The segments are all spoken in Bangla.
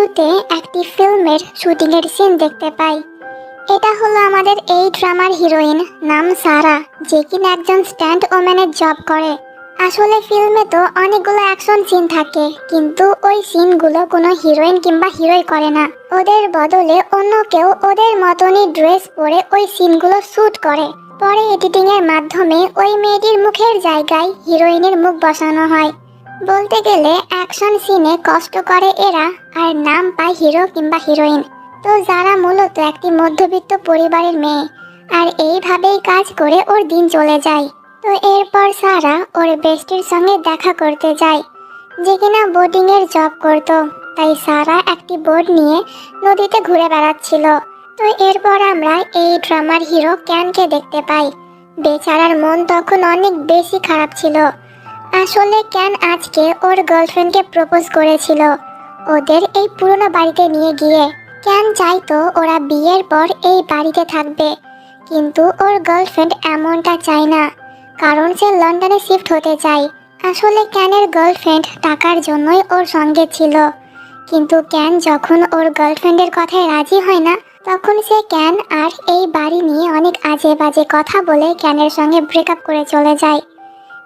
শুরুতে একটি ফিল্মের শুটিংয়ের সিন দেখতে পাই। এটা হলো আমাদের এই ড্রামার হিরোইন, নাম সারা, যে কিনা একজন স্ট্যান্ড ওম্যানের জব করে। আসলে ফিল্মে তো অনেকগুলো অ্যাকশন সিন থাকে, কিন্তু ওই সিনগুলো কোনো হিরোইন কিংবা হিরোই করে না। ওদের বদলে অন্য কেউ ওদের মতনই ড্রেস পরে ওই সিনগুলো শ্যুট করে। পরে এডিটিং এর মাধ্যমে ওই মেয়েটির মুখের জায়গায় হিরোইনের মুখ বসানো হয়। বলতে গেলে অ্যাকশন সিনে কষ্ট করে এরা, আর নাম পায় হিরো কিংবা হিরোইন। তো যারা মূলত একটি মধ্যবিত্ত পরিবারের মেয়ে, আর এইভাবেই কাজ করে ওর দিন চলে যায়। তো এরপর সারা ওর বেস্টির সঙ্গে দেখা করতে যায়, যে কিনা বোটিং এর জব করত। তাই সারা একটি বোট নিয়ে নদীতে ঘুরে বেড়াচ্ছিল। তো এরপর আমরা এই ড্রামার হিরো ক্যানকে দেখতে পাই। বেচারার মন তখন অনেক বেশি খারাপ ছিল। আসলে ক্যান আজকে ওর গার্লফ্রেন্ডকে প্রপোজ করেছিল ওদের এই পুরনো বাড়িতে নিয়ে গিয়ে। ক্যান চাইতো ওরা বিয়ের পর এই বাড়িতে থাকবে, কিন্তু ওর গার্লফ্রেন্ড এমনটা চায় না, কারণ সে লন্ডনে শিফট হতে চায়। আসলে ক্যানের গার্লফ্রেন্ড টাকার জন্যই ওর সঙ্গে ছিল, কিন্তু ক্যান যখন ওর গার্লফ্রেন্ডের কথায় রাজি হয় না, তখন সে ক্যান আর এই বাড়ি নিয়ে অনেক আজে বাজে কথা বলে ক্যানের সঙ্গে ব্রেকআপ করে চলে যায়।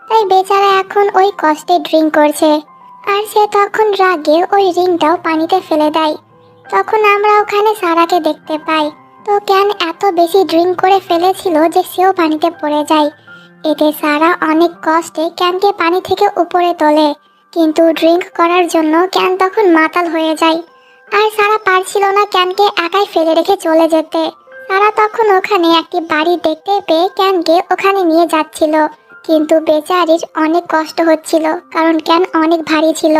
তাই বেচারা এখন ওই কষ্টে ড্রিঙ্ক করছে, আর সে তখন রাগে ওই রিংটাও পানিতে ফেলে দেয়। তখন আমরা ওখানে সারাকে দেখতে পাই। তো ক্যান এত বেশি ড্রিঙ্ক করে ফেলেছিল যে সেও পানিতে পড়ে যায়। এতে সারা অনেক কষ্টে ক্যানকে পানি থেকে উপরে তোলে, কিন্তু ড্রিঙ্ক করার জন্য ক্যান তখন মাতাল হয়ে যায়। আর সারা পারছিল না ক্যানকে একাই ফেলে রেখে চলে যেতে। সারা তখন ওখানে একটি বাড়ি দেখতে পেয়ে ক্যানকে ওখানে নিয়ে যাচ্ছিল, কিন্তু বেচারির অনেক কষ্ট হচ্ছিল, কারণ ক্যান অনেক ভারী ছিল।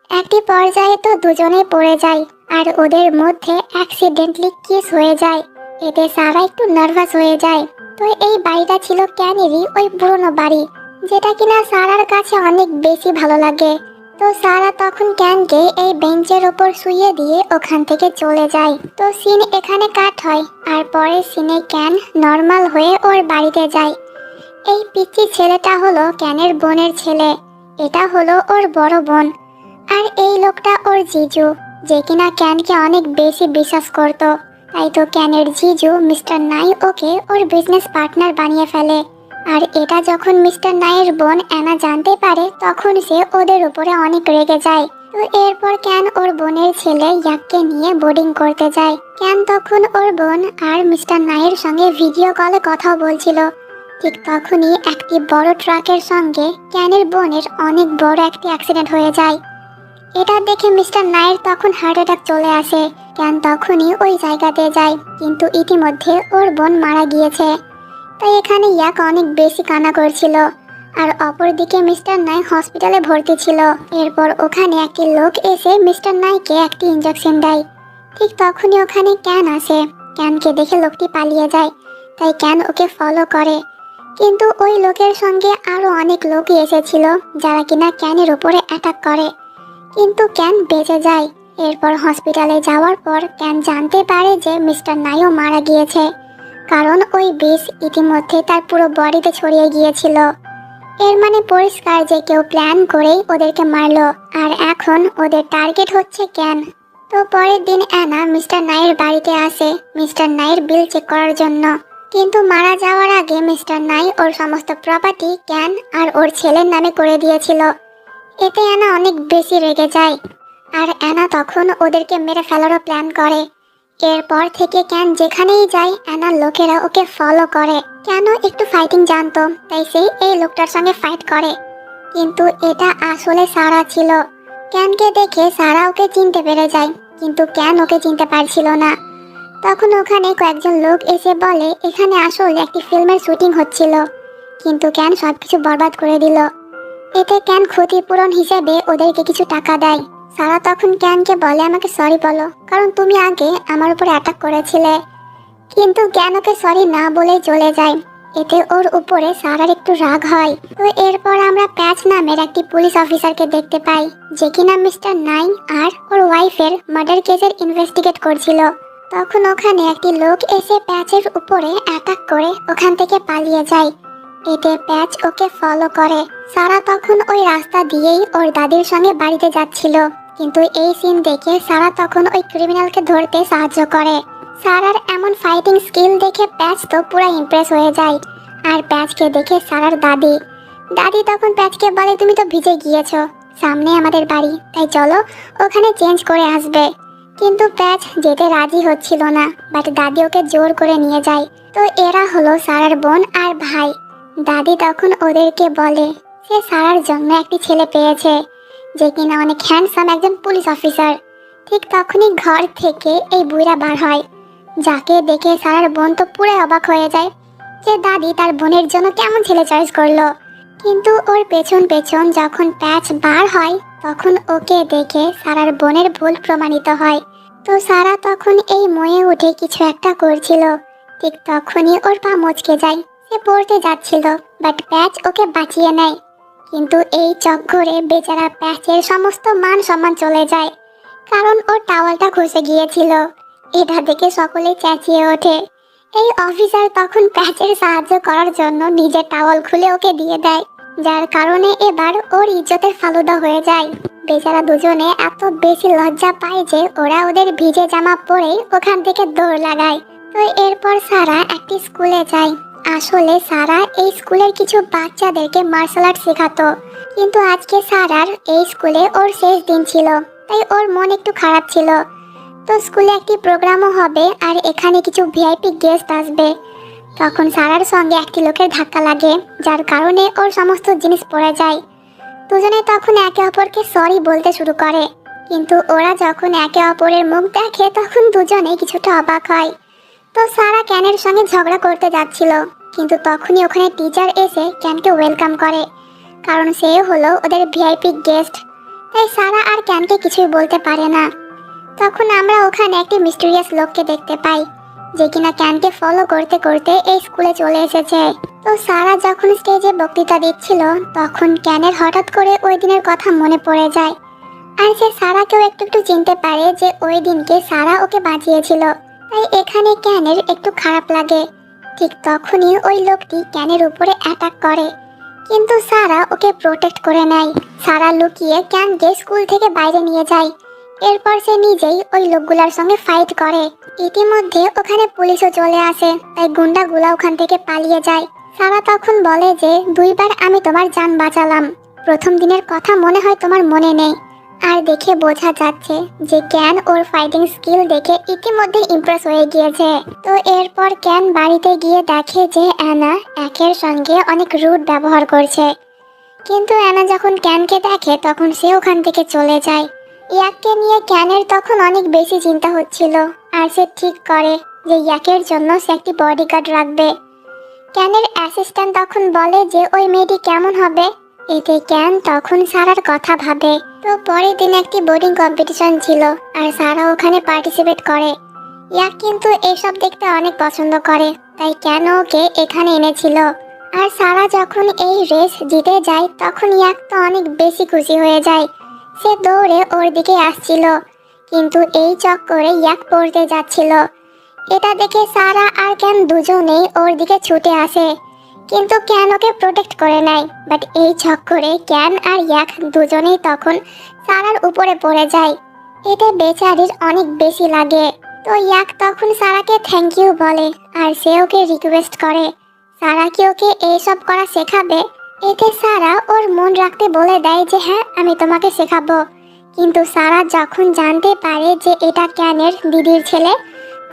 একটি পর্যায়ে তো দুজনেই পড়ে যায়, আর ওদের মধ্যে অ্যাক্সিডেন্টলি কিস হয়ে যায়। এতে সারা একটু নার্ভাস হয়ে যায়। তো এই বাড়িটা ছিল ক্যানেরই ওই পুরনো বাড়ি, যেটা কিনা সারার কাছে অনেক বেশি ভালো লাগে। তো সারা তখন ক্যানকে এই বেঞ্চের ওপর শুইয়ে দিয়ে ওখান থেকে চলে যায়। তো সিন এখানে কাট হয়, আর পরের সিনে ক্যান নর্মাল হয়ে ওর বাড়িতে যায়। এই পিচ্চি ছেলেটা হলো ক্যানের বোনের ছেলে, এটা হলো ওর বড় বোন। আর এই লোকটা ওর জিজু, যে কিনা ক্যানকে অনেক বেশি বিশ্বাস করত। তাই তো ক্যানের জিজু মিস্টার নাই ওকে ওর বিজনেস পার্টনার বানিয়ে ফেলে। আর এটা যখন মিস্টার নাইয়ের বোন অ্যানা জানতে পারে, তখন সে ওদের উপরে অনেক রেগে যায়। তো এরপর ক্যান ওর বোনের ছেলে ইয়াককে নিয়ে বোর্ডিং করতে যায়। ক্যান তখন ওর বোন আর মিস্টার নাইয়ের সঙ্গে ভিডিও কলে কথা বলছিল। ঠিক তখনই একটি বড় ট্রাকের সঙ্গে ক্যানের বোনের অনেক বড় একটি অ্যাক্সিডেন্ট হয়ে যায়। এটা দেখে মিস্টার নাইয়ের তখন হার্ট অ্যাটাক চলে আসে। ক্যান তখনই ওই জায়গাতে যায়, কিন্তু ইতিমধ্যে ওর বোন মারা গিয়েছে। তাই এখানে ইয়াক অনেক বেশি কান্না করছিল, আর অপরদিকে মিস্টার নাই হসপিটালে ভর্তি ছিল। এরপর ওখানে একটি লোক এসে মিস্টার নাইকে একটি ইঞ্জেকশন দেয়। ঠিক তখনই ওখানে ক্যান আসে। ক্যানকে দেখে লোকটি পালিয়ে যায়, তাই ক্যান ওকে ফলো করে। কিন্তু ওই লোকের সঙ্গে আরো অনেক লোকই এসেছিল, যারা কিনা ক্যানের উপরে অ্যাটাক করে, কিন্তু ক্যান বেঁচে যায়। এরপর হসপিটালে যাওয়ার পর ক্যান জানতে পারে যে মিস্টার নাইও মারা গিয়েছে, কারণ ওই বিষ ইতিমধ্যে তার পুরো বডিতে ছড়িয়ে গিয়েছিল। এর মানে পরিষ্কার যে কেউ প্ল্যান করেই ওদেরকে মারলো, আর এখন ওদের টার্গেট হচ্ছে ক্যান। তো পরের দিন অ্যানা মিস্টার নাইয়ের বাড়িতে আসে মিস্টার নাইয়ের বিল চেক করার জন্য। কিন্তু মারা যাওয়ার আগে মিস্টার নাই ওর সমস্ত প্রপার্টি ক্যান আর ওর ছেলের নামে করে দিয়েছিল। এতে অ্যানা অনেক বেশি রেগে যায়, আর অ্যানা তখন ওদেরকে মেরে ফেলারও প্ল্যান করে। এরপর থেকে ক্যান যেখানেই যায় অ্যানার লোকেরা ওকে ফলো করে। কেন একটু ফাইটিং জানতো, তাই সে এই লোকটার সঙ্গে ফাইট করে। কিন্তু এটা আসলে সারা ছিল। ক্যানকে দেখে সারা ওকে চিনতে পেরে যায়, কিন্তু ক্যান ওকে চিনতে পারছিল না। তখন ওখানে কয়েকজন লোক এসে বলে এখানে আসলে একটি ফিল্মের শুটিং হচ্ছিল, কিন্তু ক্যান সবকিছু বরবাদ করে দিল। এতে ক্যান ক্ষতিপূরণ হিসেবে ওদেরকে কিছু টাকা দেয়। সারা তখন ক্যানকে বলে আমাকে সরি বলো, কারণ তুমি আগে আমার উপরে অ্যাটাক করেছিলে। কিন্তু ক্যান ওকে সরি না বলে চলে যায়। এতে ওর উপরে সারার একটু রাগ হয়। তো এরপর আমরা প্যাচ নামের একটি পুলিশ অফিসারকে দেখতে পাই, যে কিনা মিস্টার নাই আর ওর ওয়াইফের মার্ডার কেসের ইনভেস্টিগেট করছিল। তখন ওখানে একটি লোক এসে প্যাচের উপরে অ্যাটাক করে ওখান থেকে পালিয়ে যায়। এতে প্যাচ ওকে ফলো করে। সারা তখন ওই রাস্তা দিয়েই ওর দাদির সঙ্গে বাড়িতে যাচ্ছিল। কিন্তু এই সিন দেখে সারা তখন ওই ক্রিমিনালকে ধরতে সাহায্য করে। সারার এমন ফাইটিং স্কিল দেখে প্যাচ তো পুরো ইমপ্রেস হয়ে যায়। আর প্যাচকে দেখে সারার দাদি দাদি তখন প্যাচকে বলে, তুমি তো ভিজে গিয়েছো, সামনে আমাদের বাড়ি, তাই চলো ওখানে চেঞ্জ করে আসবে। কিন্তু প্যাচ যেতে রাজি হচ্ছিল না, বাট দাদি ওকে জোর করে নিয়ে যায়। তো এরা হলো সারার বোন আর ভাই। দাদি তখন ওদেরকে বলে সে সারার জন্য একটি ছেলে পেয়েছে, যে কিনা অনেক হ্যান্ডসাম একজন পুলিশ অফিসার। ঠিক তখনই ঘর থেকে এই বুইরা বার হয়, যাকে দেখে সারার বোন তো পুরো অবাক হয়ে যায় যে দাদি তার বোনের জন্য কেমন ছেলে চয়েস করলো। কিন্তু ওর পেছন পেছন যখন প্যাচ বার হয়, তখন ওকে দেখে সারার বোনের ভুল প্রমাণিত হয়। তো সারা তখন এই ময়ে উঠে কিছু একটা করছিল। ঠিক তখনই ওর পা মচকে যায়, সে পড়তে যাচ্ছিল, বাট প্যাচ ওকে বাঁচিয়ে নেয়। কিন্তু এই চক্করে বেচারা প্যাচের সমস্ত মান সম্মান চলে যায়, কারণ ওর টাওয়ালটা খসে গিয়েছিল। এটা দেখে সকলে চেঁচিয়ে ওঠে। এই অফিসার তখন প্যাচের সাহায্য করার জন্য নিজের টাওয়াল খুলে ওকে দিয়ে দেয়, যার কারণে এবার ওর ইজ্জতের ফালুদা হয়ে যায়। বেচারা দুজনে এত বেশি লজ্জা পায় যে ওরা ওদের ভিজে জামা পরে ওখান থেকে দৌড় লাগায়। তো এরপর সারা একটি স্কুলে যায়। আসলে সারা এই স্কুলের কিছু বাচ্চাদেরকে মার্শাল আর্ট শেখাতো, কিন্তু আজকে সারার এই স্কুলে ওর শেষ দিন ছিল, তাই ওর মন একটু খারাপ ছিল। তো স্কুলে একটি প্রোগ্রামও হবে আর এখানে কিছু ভিআইপি গেস্ট আসবে। তখন সারার সঙ্গে একটি লোকের ধাক্কা লাগে, যার কারণে ওর সমস্ত জিনিস পড়ে যায়। দুজনে তখন একে অপরকে সরি বলতে শুরু করে, কিন্তু ওরা যখন একে অপরের মুখ দেখে তখন দুজনে কিছুটা অবাক হয়। তো সারা ক্যানের সঙ্গে ঝগড়া করতে যাচ্ছিল, কিন্তু তখনই ওখানে টিচার এসে ক্যানকে ওয়েলকাম করে, কারণ সে হলো ওদের ভিআইপি গেস্ট। তাই সারা আর ক্যানকে কিছুই বলতে পারে না। তখন আমরা ওখানে একটি মিস্টেরিয়াস লোককে দেখতে পাই, যে কিনা ক্যানকে ফলো করতে করতে এই স্কুলে চলে এসেছে। তো সারা যখন স্টেজে বক্তৃতা দিচ্ছিল, তখন ক্যানের হঠাৎ করে ওই দিনের কথা মনে পড়ে যায়। আর সে সারাকেও একটু একটু চিনতে পারে যে ওই দিনকে সারা ওকে বাঁচিয়েছিল। তাই এখানে ক্যানের একটু খারাপ লাগে। ঠিক তখনই ওই লোকটি ক্যানের উপরে অ্যাটাক করে, কিন্তু সারা ওকে প্রোটেক্ট করে নেয়। সারা লুকিয়ে ক্যানকে স্কুল থেকে বাইরে নিয়ে যায়। এরপর সে নিজেই ওই লোকগুলার সঙ্গে ফাইট করে। ইতিমধ্যে ওখানে পুলিশও চলে আসে, তাই গুন্ডাগুলা ওখান থেকে পালিয়ে যায়। সারা তখন বলে যে 2বার আমি তোমার জান বাঁচালাম, প্রথম দিনের কথা মনে হয় তোমার মনে নেই। আর দেখে বোঝা যাচ্ছে যে ক্যান ওর ফাইটিং স্কিল দেখে ইতিমধ্যে ইমপ্রেস হয়ে গিয়েছে। তো এরপর ক্যান বাড়িতে গিয়ে দেখে যে অ্যানা একের সঙ্গে অনেক রুড ব্যবহার করছে। কিন্তু অ্যানা যখন ক্যানকে দেখে তখন সে ওখান থেকে চলে যায়। ইয়াককে নিয়ে ক্যানের তখন অনেক বেশি চিন্তা হচ্ছিল, আর সে ঠিক করে যে ইয়াকের জন্য সে একটি বডিগার্ড রাখবে। ক্যানের অ্যাসিস্ট্যান্ট তখন বলে যে ওই মেয়েটি কেমন হবে। এতে ক্যান তখন সারার কথা ভাবে। তো পরের দিন একটি বোর্ডিং কম্পিটিশন ছিল, আর সারা ওখানে পার্টিসিপেট করে। ইয়াক কিন্তু এসব দেখতে অনেক পছন্দ করে, তাই ক্যান ওকে এখানে এনেছিল। আর সারা যখন এই রেস জিতে যায় তখন ইয়াক তো অনেক বেশি খুশি হয়ে যায়। সে দৌড়ে ওর দিকে আসছিল, কিন্তু এই চক্করে ইয়াক পড়তে যাচ্ছিল। এটা দেখে সারা আর ক্যান দুজনেই ওর দিকে ছুটে আসে, কিন্তু ক্যান ওকে প্রোটেক্ট করে নেয়। বাট এই চক্করে ক্যান আর ইয়াক দুজনেই তখন সারার উপরে পড়ে যায়। এতে বেচারির অনেক বেশি লাগে। তো ইয়াক তখন সারাকে থ্যাংক ইউ বলে, আর সে ওকে রিকোয়েস্ট করে সারা কি ওকে এইসব করা শেখাবে। এতে সারা ওর মন রাখতে বলে দেয় যে হ্যাঁ আমি তোমাকে শেখাবো। কিন্তু সারা যখন জানতে পারে যে এটা ক্যানের দিদির ছেলে,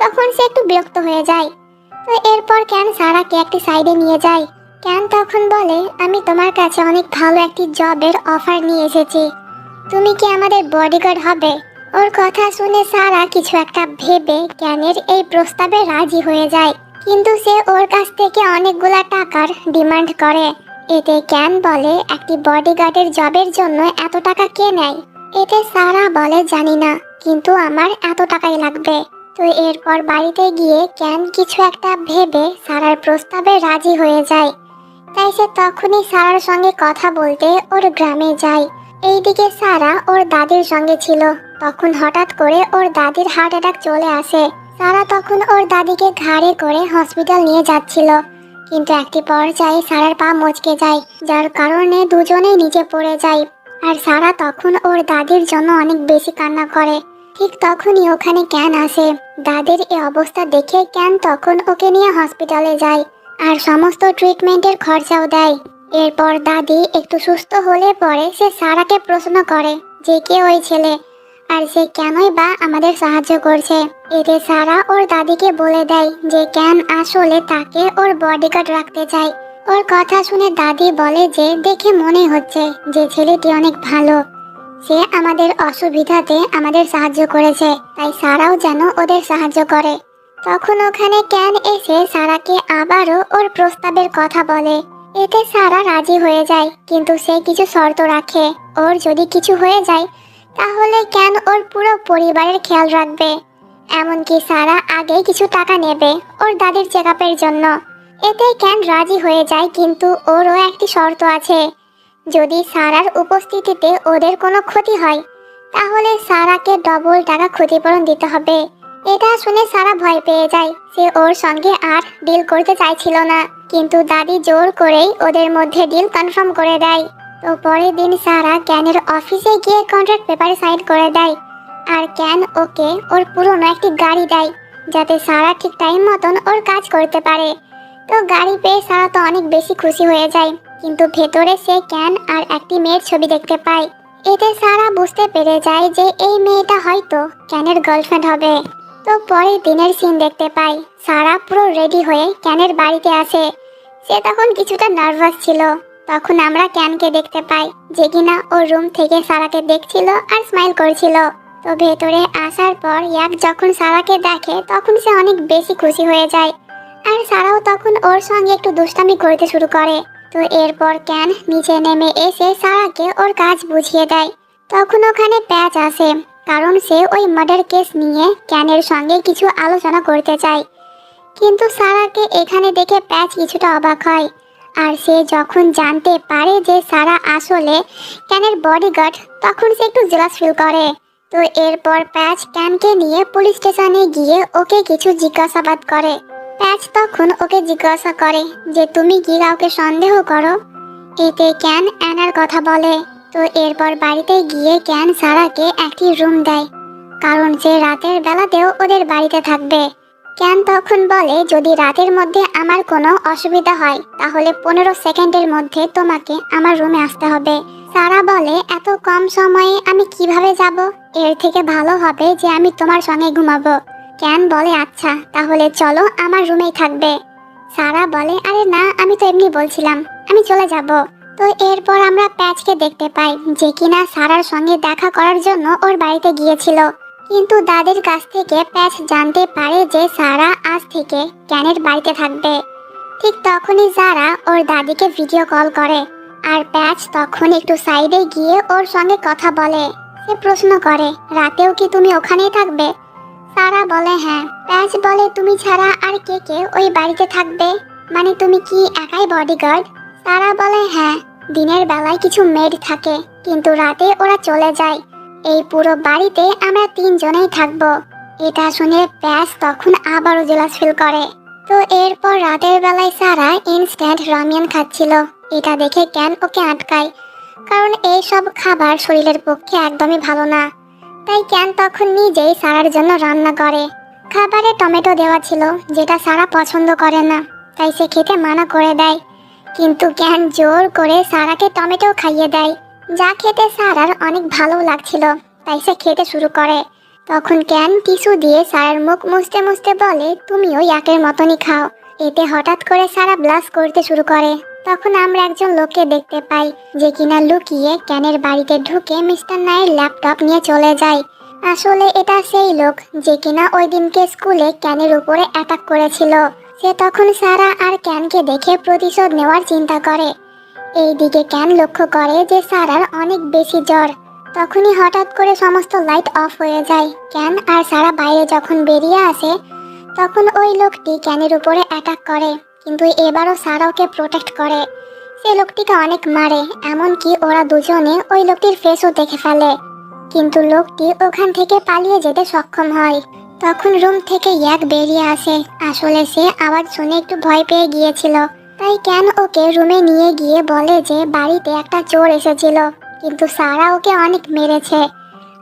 তখন সে একটু বিরক্ত হয়ে যায়। তো এরপর ক্যান সারাকে একটি সাইডে নিয়ে যায়। ক্যান তখন বলে আমি তোমার কাছে অনেক ভালো একটি জবের অফার নিয়ে এসেছি, তুমি কি আমাদের বডিগার্ড হবে। ওর কথা শুনে সারা কিছু একটা ভেবে ক্যানের এই প্রস্তাবে রাজি হয়ে যায়, কিন্তু সে ওর কাছ থেকে অনেকগুলা টাকার ডিমান্ড করে। এতে ক্যান বলে একটি বডিগার্ডের জবের জন্য এত টাকা কে নেয়। এতে সারা বলে জানি না, কিন্তু আমার এত টাকাই লাগবে। তো এরপর বাড়িতে গিয়ে ক্যান কিছু একটা ভেবে সারার প্রস্তাবে রাজি হয়ে যায়। তাই সে তখনই সারার সঙ্গে কথা বলতে ওর গ্রামে যায়। এইদিকে সারা ওর দাদির সঙ্গে ছিল, তখন হঠাৎ করে ওর দাদির হার্ট অ্যাটাক চলে আসে। সারা তখন ওর দাদিকে ঘাড়ে করে হসপিটাল নিয়ে যাচ্ছিল, কিন্তু একটি পর্যায়ে সারার পা মচকে যায়, যার কারণে দুজনেই নিচে পড়ে যায়। আর সারা তখন ওর দাদির জন্য অনেক বেশি কান্না করে। ঠিক তখনই ওখানে ক্যান আসে। দাদির এই অবস্থা দেখে ক্যান তখন ওকে নিয়ে হসপিটালে যায় আর সমস্ত ট্রিটমেন্টের খরচাও দেয়। এরপর দাদি একটু সুস্থ হলে পরে সে সারাকে প্রশ্ন করে যে কে ওই ছেলে আর সে কেনই বা আমাদের সাহায্য করছে। এতে সারা ওর দাদিকে বলে দেয় যে ক্যান আসলে তাকে ওর বডিগার্ড রাখতে চায়। ওর কথা শুনে দাদি বলে যে দেখে মনে হচ্ছে যে ছেলেটি অনেক ভালো, সে আমাদের অসুবিধাতে আমাদের সাহায্য করেছে, তাই সারাও যেন ওদের সাহায্য করে। তখন ওখানে ক্যান এসে সারাকে আবারও ওর প্রস্তাবের কথা বলে। এতে সারা রাজি হয়ে যায়, কিন্তু সে কিছু শর্ত রাখে। ওর যদি কিছু হয়ে যায় তাহলে ক্যান ওর পুরো পরিবারের খেয়াল রাখবে, এমনকি সারা আগেই কিছু টাকা নেবে ওর দাদির চেকআপের জন্য। এতে ক্যান রাজি হয়ে যায়, কিন্তু ওরও একটি শর্ত আছে। যদি সারার উপস্থিতিতে ওদের কোনো ক্ষতি হয় তাহলে সারাকে ডবল টাকা ক্ষতিপূরণ দিতে হবে। এটা শুনে সারা ভয় পেয়ে যায়। সে ওর সঙ্গে আর ডিল করতে চাইছিল না, কিন্তু দাদি জোর করেই ওদের মধ্যে ডিল কনফার্ম করে দেয়। তো পরের দিন সারা ক্যানের অফিসে গিয়ে কন্ট্রাক্ট পেপারে সাইন করে দেয় আর ক্যান ওকে ওর পুরনো একটি গাড়ি দেয় যাতে সারা ঠিক টাইম মতন ওর কাজ করতে পারে। তো গাড়ি পেয়ে সারা তো অনেক বেশি খুশি হয়ে যায়, কিন্তু ভেতরে সে ক্যান আর একটি মেয়ের ছবি দেখতে পায়। এতে সারা বুঝতে পেরে যায় যে এই মেয়েটা হয়তো ক্যানের গার্লফ্রেন্ড হবে। তো পরের দিনের সিন দেখতে পাই। সারা পুরো রেডি হয়ে ক্যানের বাড়িতে আসে। সে তখন কিছুটা নার্ভাস ছিল। তখন আমরা ক্যানকে দেখতে পাই যে কিনা ওর রুম থেকে সারাকে দেখছিল আর স্মাইল করছিল। তো ভেতরে আসার পর ইয়াক যখন সারাকে দেখে তখন সে অনেক বেশি খুশি হয়ে যায় আর সারাও তখন ওর সঙ্গে একটু দুষ্টামি করতে শুরু করে। তো এরপর ক্যান নিচে নেমে এসে সারাকে ওর কাজ বুঝিয়ে দেয়। তখন ওখানে প্যাচ আসে, কারণ সে ওই মার্ডার কেস নিয়ে ক্যানের সঙ্গে কিছু আলোচনা করতে চায়। কিন্তু সারাকে এখানে দেখে প্যাচ কিছুটা অবাক হয় আর সে যখন জানতে পারে যে সারা আসলে ক্যানের বডিগার্ড তখন সে একটু জেলাস ফিল করে। তো এরপর প্যাচ ক্যানকে নিয়ে পুলিশ স্টেশনে গিয়ে ওকে কিছু জিজ্ঞাসাবাদ করে। প্যাচ তখন ওকে জিজ্ঞাসা করে যে তুমি কি কাউকে সন্দেহ করো। এতে ক্যান অ্যানার কথা বলে। তো এরপর বাড়িতে গিয়ে ক্যান সারাকে একটি রুম দেয়, কারণ সে রাতের বেলাতেও ওদের বাড়িতে থাকবে। ক্যান তখন বলে যদি রাতের মধ্যে আমার কোনো অসুবিধা হয় তাহলে 15 সেকেন্ডের মধ্যে তোমাকে আমার রুমে আসতে হবে। সারা বলে এত কম সময়ে আমি কিভাবে যাব, এর থেকে ভালো হবে যে আমি তোমার সঙ্গে ঘুমাবো। ক্যান বলে আচ্ছা তাহলে চলো আমার রুমেই থাকবে। সারা বলে আরে না, আমি তো এমনি বলছিলাম, আমি চলে যাব। তো এরপর আমরা প্যাচকে দেখতে পাই যে কিনা সারার সঙ্গে দেখা করার জন্য ওর বাড়িতে গিয়েছিল। কিন্তু দাদির কাছ থেকে প্যাচ জানতে পারে যে সারা আজ থেকে ক্যানের বাড়িতে থাকবে। ঠিক তখনই সারা ওর দাদিকে ভিডিও কল করে আর প্যাচ তখন একটু সাইডে গিয়ে ওর সঙ্গে কথা বলে। সে প্রশ্ন করে রাতেও কি তুমি ওখানেই থাকবে? সারা বলে হ্যাঁ। প্যাচ বলে তুমি ছাড়া আর কে কে ওই বাড়িতে থাকবে, মানে তুমি কি একাই বডিগার্ড? সারা বলে হ্যাঁ, দিনের বেলায় কিছু মেড থাকে কিন্তু রাতে ওরা চলে যায়। এই পুরো বাড়িতে আমরা 3 জনেই থাকবো। এটা শুনে প্যাচ তখন আবারও জেলাস ফিল করে। তো এরপর রাতের বেলায় সারা ইনস্ট্যান্ট রামিয়ান খাচ্ছিল। এটা দেখে ক্যান ওকে আটকায়, কারণ এই সব খাবার শরীরের পক্ষে একদমই ভালো না। তাই ক্যান তখন নিজেই সারার জন্য রান্না করে। খাবারে টমেটো দেওয়া ছিল, যেটা সারা পছন্দ করে না, তাই সে খেতে মানা করে দেয়। কিন্তু ক্যান জোর করে সারাকে টমেটো খাইয়ে দেয়, যা খেতে সারার অনেক ভালো লাগছিল, তাই সে খেতে শুরু করে। তখন ক্যান টিস্যু দিয়ে সারার মুখ মুছতে মুছতে বলে তুমিও ইয়াকের মতনই খাও। এতে হঠাৎ করে সারা ব্লাশ করতে শুরু করে। তখন আমরা একজন লোককে দেখতে পাই যে কিনা লুকিয়ে ক্যানের বাড়িতে ঢুকে মিস্টার নায়ের ল্যাপটপ নিয়ে চলে যায়। আসলে এটা সেই লোক যে কিনা ওই দিনকে স্কুলে ক্যানের উপরে অ্যাটাক করেছিল। সে তখন সারা আর ক্যানকে দেখে প্রতিশোধ নেওয়ার চিন্তা করে। এইদিকে ক্যান লক্ষ্য করে যে সারার অনেক বেশি জ্বর। তখনই হঠাৎ করে সমস্ত লাইট অফ হয়ে যায়। ক্যান আর সারা বাইরে যখন বেরিয়ে আসে তখন ওই লোকটি ক্যানের উপরে অ্যাটাক করে, কিন্তু এবারও সারা ওকে প্রোটেক্ট করে। সে লোকটিকে অনেক মারে, এমনকি ওরা দুজনে ওই লোকটির ফেসও দেখে ফেলে, কিন্তু লোকটি ওখান থেকে পালিয়ে যেতে সক্ষম হয়। তখন রুম থেকে ইয়াক বেরিয়ে আসে। আসলে সে আওয়াজ শুনে একটু ভয় পেয়ে গিয়েছিল, তাই ক্যান ওকে রুমে নিয়ে গিয়ে বলে যে বাড়িতে একটা চোর এসেছিল, কিন্তু সারা ওকে অনেক মেরেছে।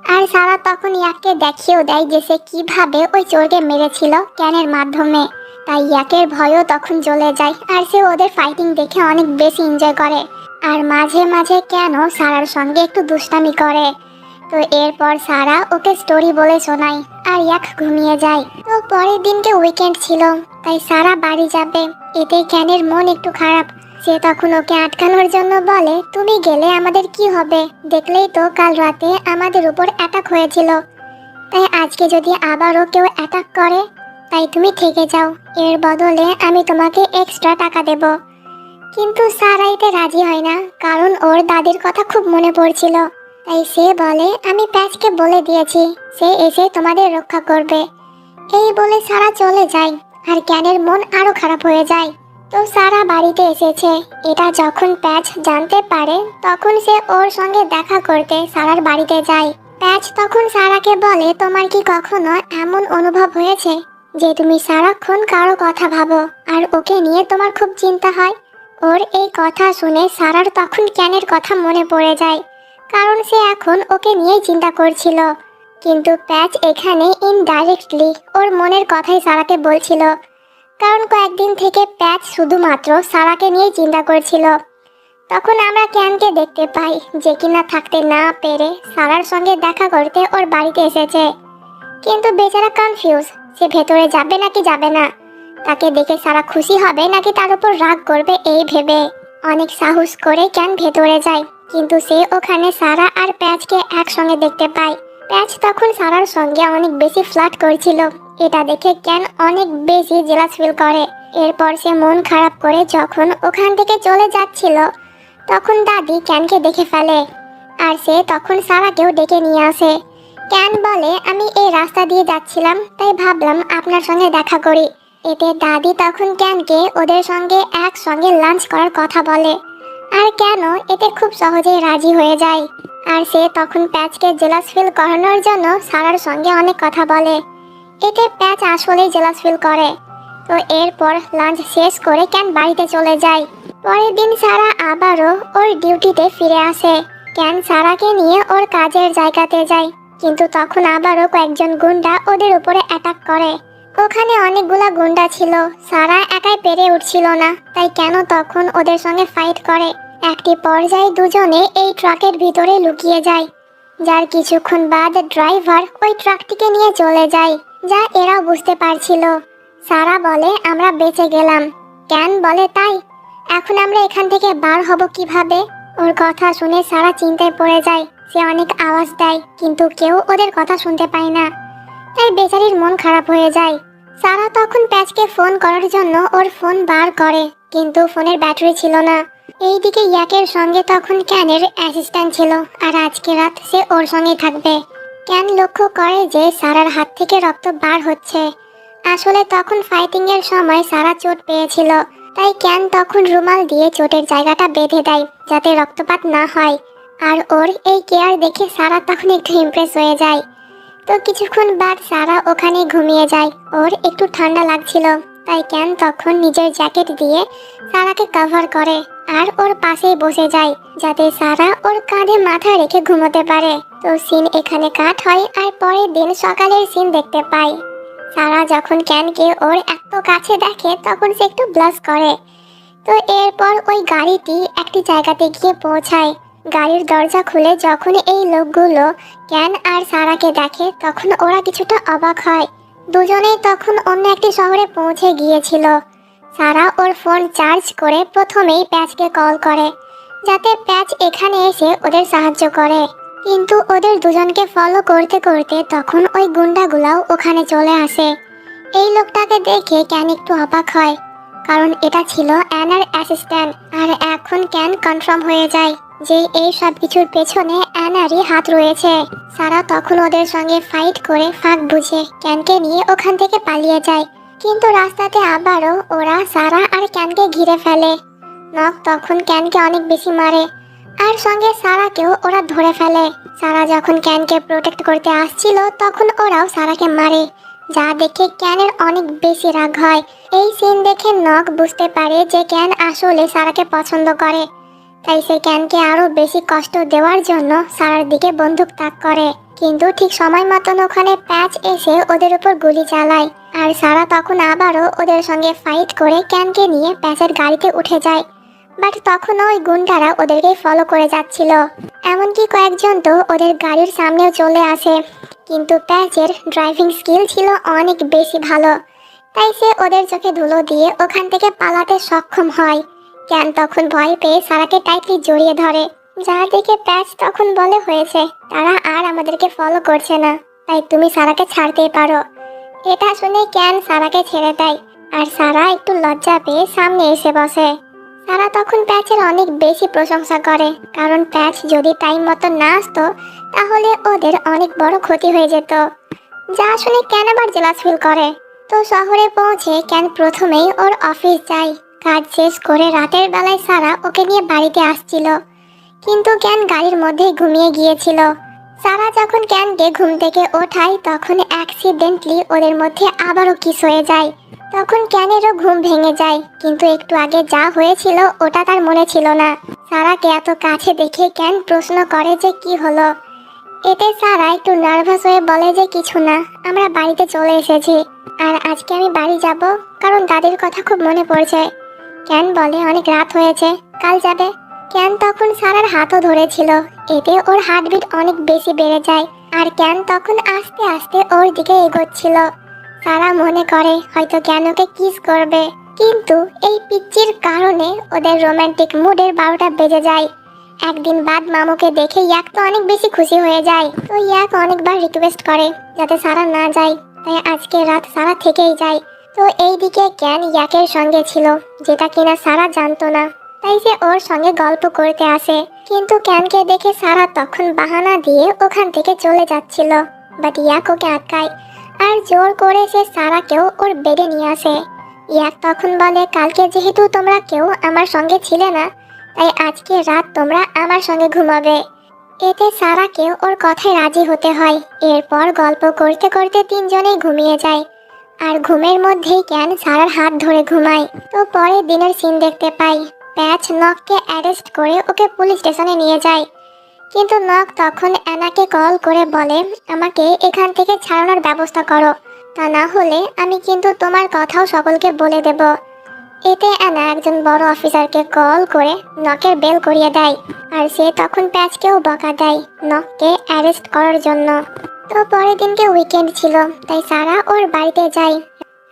আর সারা তখন ইয়াককে দেখিয়েও দেয় যে সে কিভাবে ওই চোরকে মেরেছিল ক্যানের মাধ্যমে। তাই ইয়াকের ভয়ও তখন জ্বলে যায়, আর সে ওদের ফাইটিং দেখে অনেক বেশি এনজয় করে। আর মাঝে মাঝে কেন সারার সঙ্গে একটু দুষ্টামি করে। তো এরপর সারা ওকে স্টোরি বলে শোনায়, আর ইয়াক ঘুমিয়ে যায়। তো পরের দিনকে উইকেন্ড ছিল, তাই সারা বাড়ি যাবে। এতে ক্যানের মন একটু খারাপ। সে তখন ওকে আটকানোর জন্য বলে, তুমি গেলে আমাদের কি হবে? দেখলেই তো কাল রাতে আমাদের উপর অ্যাটাক হয়েছিল, তাই আজকে যদি আবারও কেউ অ্যাটাক করে, তাই তুমি থেকে যাও। এর বদলে আমি তোমাকে এক্সট্রা টাকা দেব। কিন্তু সারা এতে রাজি হয় না, কারণ ওর দাদির কথা খুব মনে পড়ছিল। তাই সে বলে, আমি প্যাচকে বলে দিয়েছি, সে এসে তোমাদের রক্ষা করবে। এই বলে সারা চলে যায়, আর ক্যানের মন আরো খারাপ হয়ে যায়। তো সারা বাড়িতে এসেছে এটা যখন প্যাচ জানতে পারে, তখন সে ওর সঙ্গে দেখা করতে সারার বাড়িতে যায়। প্যাচ তখন সারাকে বলে, তোমার কি কখনো এমন অনুভব হয়েছে যে তুমি সারাক্ষণ কারো কথা ভাবো আর ওকে নিয়ে তোমার খুব চিন্তা হয়? ওর এই কথা শুনে সারার তখন ক্যানের কথা মনে পড়ে যায়, কারণ সে এখন ওকে নিয়েই চিন্তা করছিল। কিন্তু প্যাচ এখানে ইনডাইরেক্টলি ওর মনের কথাই সারাকে বলছিল, কারণ কয়েকদিন থেকে প্যাচ শুধুমাত্র সারাকে নিয়েই চিন্তা করছিল। তখন আমরা ক্যানকে দেখতে পাই, যে কিনা থাকতে না পেরে সারার সঙ্গে দেখা করতে ওর বাড়িতে এসেছে। কিন্তু বেচারা কনফিউজ, সে ভেতরে যাবে নাকি যাবে না। তাকে দেখে সারা খুশি হবে নাকি তার উপর রাগ করবে এই ভেবে অনেক সাহস করে ক্যান ভেতরে যায়। কিন্তু সে ওখানে সারা আর প্যাচকে একসঙ্গে দেখতে পায়। প্যাচ তখন সারার সঙ্গে অনেক বেশি ফ্লার্ট করছিল। এটা দেখে ক্যান অনেক বেশি জেলাস ফিল করে। এরপর সে মন খারাপ করে যখন ওখান থেকে চলে যাচ্ছিল, তখন দাদি ক্যানকে দেখে ফেলে, আর সে তখন সারাকেও ডেকে নিয়ে আসে। ক্যান বলে, আমি এই রাস্তা দিয়ে যাচ্ছিলাম, তাই ভাবলাম আপনার সঙ্গে দেখা করি। এতে দাদি তখন ক্যানকে ওদের সঙ্গে একসঙ্গে লাঞ্চ করার কথা বলে, আর কেন এতে খুব সহজেই রাজি হয়ে যায়। আর সে তখন প্যাচকে জেলাস ফিল করানোর জন্য সারার সঙ্গে অনেক কথা বলে। এতে প্যাচ আসলেই জেলাস ফিল করে। তো এরপর লাঞ্চ শেষ করে ক্যান বাড়িতে চলে যায়। পরের দিন সারা আবারও ওর ডিউটিতে ফিরে আসে। ক্যান সারাকে নিয়ে ওর কাজের জায়গাতে যায়, কিন্তু তখন আবারও কয়েকজন গুন্ডা ওদের উপরে অ্যাটাক করে। ওখানে অনেকগুলা গুন্ডা ছিল, সারা একাই পেরে উঠছিল না, তাই কেন তখন ওদের সঙ্গে ফাইট করে। একটি পর্যায়ে দুজনে এই ট্রাকের ভিতরে লুকিয়ে যায়, যার কিছুক্ষণ বাদ ড্রাইভার ওই ট্রাকটিকে নিয়ে চলে যায়, যা এরাও বুঝতে পারছিল। সারা বলে, আমরা বেঁচে গেলাম। ক্যান বলে, তাই এখন আমরা এখান থেকে বার হব কিভাবে? ওর কথা শুনে সারা চিন্তায় পড়ে যায়। সে অনেক আওয়াজ দেয়, কিন্তু কেউ ওদের কথা শুনতে পায় না, তাই বেচারির মন খারাপ হয়ে যায়। সারা তখন প্যাচকে ফোন করার জন্য ওর ফোন বার করে, কিন্তু ফোনের ব্যাটারি ছিল না। এইদিকে ইয়াকের সঙ্গে তখন ক্যানের অ্যাসিস্ট্যান্ট ছিল, আর আজকে রাত সে ওর সঙ্গে থাকবে। ক্যান লক্ষ্য করে যে সারার হাত থেকে রক্ত বার হচ্ছে। আসলে তখন ফাইটিং এর সময় সারা চোট পেয়েছিল, তাই ক্যান তখন রুমাল দিয়ে চোটের জায়গাটা বেঁধে দেয় যাতে রক্তপাত না হয়। আর ওর এই কেয়ার দেখে সারা তখন একটু ইমপ্রেস হয়ে যায়। তো কিছুক্ষণ বাদ সারা ওখানে ঘুমিয়ে যায়। ওর একটু ঠান্ডা লাগছিল, তাই ক্যান তখন নিজের জ্যাকেট দিয়ে সারাকে কভার করে আর ওর পাশেই বসে যায়, যাতে সারা ওর কাঁধে মাথা রেখে ঘুমোতে পারে। তো সিন এখানে কাট হয়, আর পরের দিন সকালের সিন দেখতে পাই। সারা যখন ক্যানকে ওর এত কাছে দেখে, তখন সে একটু ব্লাশ করে। তো এরপর ওই গাড়িটি একটি জায়গাতে গিয়ে পৌঁছায়। গাড়ির দরজা খুলে যখন এই লোকগুলো ক্যান আর সারাকে দেখে, তখন ওরা কিছুটা অবাক হয়। দুজনেই তখন অন্য একটি শহরে পৌঁছে গিয়েছিল। সারা ওর ফোন চার্জ করে প্রথমেই প্যাচকে কল করে, যাতে প্যাচ এখানে এসে ওদের সাহায্য করে। কিন্তু ওদের দুজনকে ফলো করতে করতে তখন ওই গুন্ডাগুলাও ওখানে চলে আসে। এই লোকটাকে দেখে ক্যান একটু অবাক হয়, কারণ এটা ছিল অ্যানার অ্যাসিস্ট্যান্ট। আর এখন ক্যান কনফার্ম হয়ে যায় যে এই সব কিছুর পেছনে অ্যানারই হাত রয়েছে। সারা তখন ওদের সঙ্গে ফাইট করে ফাঁক বুঝে ক্যানকে নিয়ে ওখান থেকে পালিয়ে যায়। কিন্তু রাস্তাতে আবারও ওরা সারা আর ক্যানকে ঘিরে ফেলে। নক তখন ক্যানকে অনেক বেশি মারে, আর সঙ্গে সারাকেও ওরা ধরে ফেলে। সারা যখন ক্যানকে প্রোটেক্ট করতে আসছিল, তখন ওরাও সারাকে মারে, যা দেখে ক্যানের অনেক বেশি রাগ হয়। এই সিন দেখে নক বুঝতে পারে যে ক্যান আসলে সারাকে পছন্দ করে, তাই সে ক্যানকে আরো বেশি কষ্ট দেওয়ার জন্য সারার দিকে বন্দুক তাক করে। কিন্তু ঠিক সময় মতন ওখানে প্যাচ এসে ওদের উপর গুলি চালায়। আর সারা তখন আবারও ওদের সঙ্গে ফাইট করে ক্যানকে নিয়ে প্যাচের গাড়িতে উঠে যায়। বাট তখন ওই গুন্ডারা ওদেরকেই ফলো করে যাচ্ছিল। এমনকি কয়েকজন তো ওদের গাড়ির সামনেও চলে আসে। কিন্তু প্যাচের ড্রাইভিং স্কিল ছিল অনেক বেশি ভালো, তাই সে ওদের চোখে ধুলো দিয়ে ওখান থেকে পালাতে সক্ষম হয়। ক্যান তখন ভয় পেয়ে সারাকে টাইটলি জড়িয়ে ধরে, যা দেখে প্যাচ তখন বলে হয়েছে, তারা আর আমাদেরকে ফলো করছে না, তাই তুমি সারাকে ছাড়তেই পারো। এটা শুনে ক্যান সারাকে ছেড়ে দেয় আর সারা একটু লজ্জা পেয়ে সামনে এসে বসে। সারা তখন প্যাচের অনেক বেশি প্রশংসা করে, কারণ প্যাচ যদি টাইম মতো না আসতো তাহলে ওদের অনেক বড় ক্ষতি হয়ে যেত। যা শুনে ক্যান আবার জেলাস ফিল করে। তো শহরে পৌঁছে ক্যান প্রথমেই ওর অফিস যায়। কাজ শেষ করে রাতের বেলায় সারা ওকে নিয়ে বাড়িতে আসছিল, কিন্তু ক্যান গাড়ির মধ্যেই ঘুমিয়ে গিয়েছিল। সারা যখন ক্যানকে ঘুম থেকে ওঠায় তখন অ্যাক্সিডেন্টলি ওদের মধ্যে আবারও কিস হয়ে যায়। তখন ক্যানেরও ঘুম ভেঙে যায়, কিন্তু একটু আগে যা হয়েছিল ওটা তার মনে ছিল না। সারাকে এত কাছে দেখে ক্যান প্রশ্ন করে যে কি হলো। এতে সারা একটু নার্ভাস হয়ে বলে যে কিছু না, আমরা বাড়িতে চলে এসেছি, আর আজকে আমি বাড়ি যাব কারণ দাদির কথা খুব মনে পড়ছে। ক্যান বলে অনেক রাত হয়েছে, কাল যাবে। ক্যান তখন সারার হাতও ধরেছিল, এতে ওর হার্টবিট অনেক বেশি বেড়ে যায়। আর ক্যান তখন আস্তে আস্তে ওর দিকে এগোচ্ছিল। সারা মনে করে হয়তো ক্যান ওকে কিস করবে, কিন্তু এই পিচ্চির কারণে ওদের রোমান্টিক মুডের 12টা বেজে যায়। একদিন বাদ মামুকে দেখে ইয়াক তো অনেক বেশি খুশি হয়ে যায়। তো ইয়াক অনেকবার রিকোয়েস্ট করে যাতে সারা না যায়, তাই আজকে রাত সারা থেকেই যায়। তো এইদিকে ক্যান ইয়াকের সঙ্গে ছিল, যেটা কিনা সারা জানতো না, তাই সে ওর সঙ্গে গল্প করতে আসে। কিন্তু ক্যানকে দেখে সারা তখন বাহানা দিয়ে ওখান থেকে চলে যাচ্ছিল, বাট ইয়াক ওকে আটকায় আর জোর করে সে সারাকেও ওর বেডে নিয়ে আসে। ইয়াক তখন বলে কালকে যেহেতু তোমরা কেউ আমার সঙ্গে ছিলে না, তাই আজকে রাত তোমরা আমার সঙ্গে ঘুমাবে। এতে সারাকে ওর কথায় রাজি হতে হয়। এরপর গল্প করতে করতে তিনজনেই ঘুমিয়ে যায়। আর ঘুমের মধ্যেই ক্যান সারার হাত ধরে ঘুমায়। তো পরে দিনের সিন দেখতে পাই, প্যাচ নককে অ্যারেস্ট করে ওকে পুলিশ স্টেশনে নিয়ে যায়। কিন্তু নক তখন অ্যানাকে কল করে বলে আমাকে এখান থেকে ছাড়ানোর ব্যবস্থা করো, তা না হলে আমি কিন্তু তোমার কথাও সকলকে বলে দেব। এতে অ্যানা একজন বড় অফিসারকে কল করে নকের বেল করিয়ে দেয়, আর সে তখন প্যাচকেও বকা দেয় নককে অ্যারেস্ট করার জন্য। তো পরের দিনকে উইকেন্ড ছিল, তাই সারা ওর বাড়িতে যায়।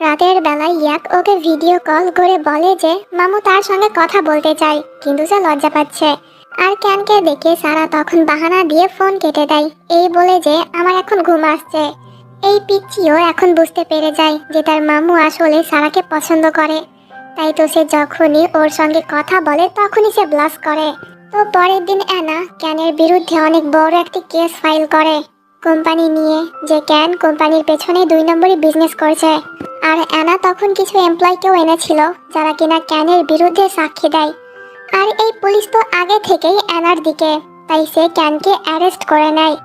রাতের বেলায় ইয়াক ওকে ভিডিও কল করে বলে যে মামু তার সঙ্গে কথা বলতে চায়, কিন্তু সে লজ্জা পাচ্ছে। আর ক্যানকে দেখে সারা তখন বাহানা দিয়ে ফোন কেটে দেয়, এই বলে যে আমার এখন ঘুম আসছে। এই পিচ্চিও এখন বুঝতে পেরে যায় যে তার মামু আসলে সারাকে পছন্দ করে, তাই তো সে যখনই ওর সঙ্গে কথা বলে তখনই সে ব্লাশ করে। তো পরের দিন অ্যানা ক্যানের বিরুদ্ধে অনেক বড় একটি কেস ফাইল করে কোম্পানি নিয়ে, যে ক্যান কোম্পানির পেছনে 2 নম্বরই বিজনেস করছে। আর অ্যানা তখন কিছু এমপ্লয়কেও এনেছিল যারা কিনা ক্যানের বিরুদ্ধে সাক্ষী দেয়। আর এই পুলিশ তো আগে থেকেই অ্যানার দিকে, তাই সে ক্যানকে অ্যারেস্ট করে নেয়।